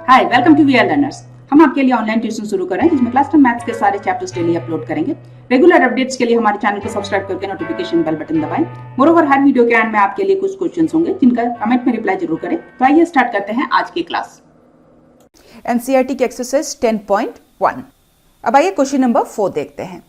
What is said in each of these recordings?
Hi, welcome to VRLearners। हम आपके लिए ऑनलाइन ट्यूशन शुरू कर रहे हैं जिसमें क्लास 10 मैथ्स के सारे चैप्टर्स डेली अपलोड करेंगे। रेगुलर अपडेट्स के लिए हमारे चैनल को सब्सक्राइब करके नोटिफिकेशन बेल बटन दबाएं। मोरोवर हर वीडियो के एंड में आपके लिए कुछ क्वेश्चंस होंगे जिनका कमेंट में रिप्लाई जरूर करें। तो आइए स्टार्ट करते हैं आज की क्लास। NCERT की एक्सरसाइज 10.1। अब आइए क्वेश्चन नंबर 4 देखते हैं।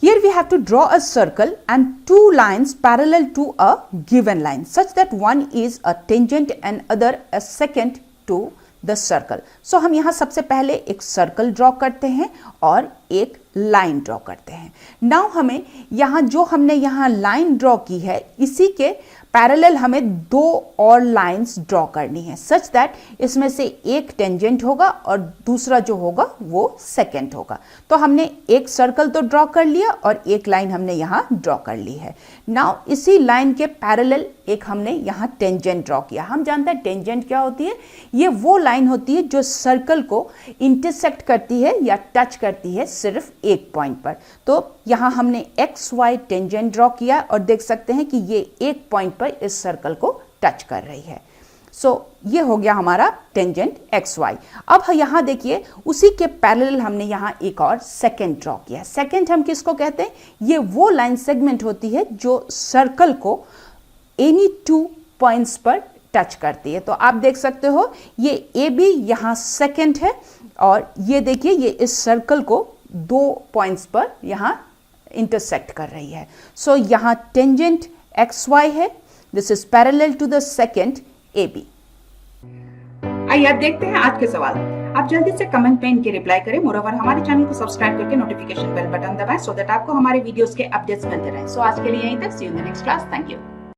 Here we have to draw a circle and two lines parallel to a given line such that one is a tangent and other a secant to the circle. So हम यहाँ सबसे पहले एक circle draw करते हैं और एक line draw करते हैं। नाउ हमें यहाँ जो हमने यहाँ लाइन ड्रॉ की है इसी के पैरेलल हमें दो और लाइंस ड्रॉ करनी है सच दैट इसमें से एक टेंजेंट होगा और दूसरा जो होगा वो सेकेंड होगा। तो हमने एक सर्कल तो ड्रॉ कर लिया और एक लाइन हमने यहाँ ड्रॉ कर ली है। नाउ इसी लाइन के पैरेलल एक हमने यहाँ टेंजेंट ड्रॉ किया। हम जानते हैं टेंजेंट क्या होती है, ये वो लाइन होती है जो सर्कल को इंटरसेक्ट करती है या टच करती है सिर्फ एक पॉइंट पर। तो यहाँ हमने एक्स वाई टेंजेंट ड्रॉ किया और देख सकते हैं कि ये एक पॉइंट पर इस सर्कल को टच कर रही है। सो ये हो गया हमारा टेंजेंट एक्स वाई। अब यहाँ देखिए उसी के पैरेलल हमने यहाँ एक और सेकेंड ड्रॉ किया। सेकेंड हम किसको कहते हैं, ये वो लाइन सेगमेंट होती है जो सर्कल को एनी टू पॉइंट्स पर टच करती है। तो आप देख सकते हो ये ए बी यहाँ सेकेंड है और ये देखिए ये इस सर्कल को दो पॉइंट्स पर यहाँ इंटरसेक्ट कर रही है। सो यहाँ टेंजेंट एक्स वाई है, this is parallel to the second A B. आइए अब देखते हैं आज के सवाल। आप जल्दी से कमेंट में इनके रिप्लाई करें। मोरोवर हमारे चैनल को सब्सक्राइब करके नोटिफिकेशन बेल बटन दबाएं सो दैट आपको हमारे वीडियोस के अपडेट्स मिलते रहें। सो आज के लिए यहीं तक। See you in the next class. Thank you.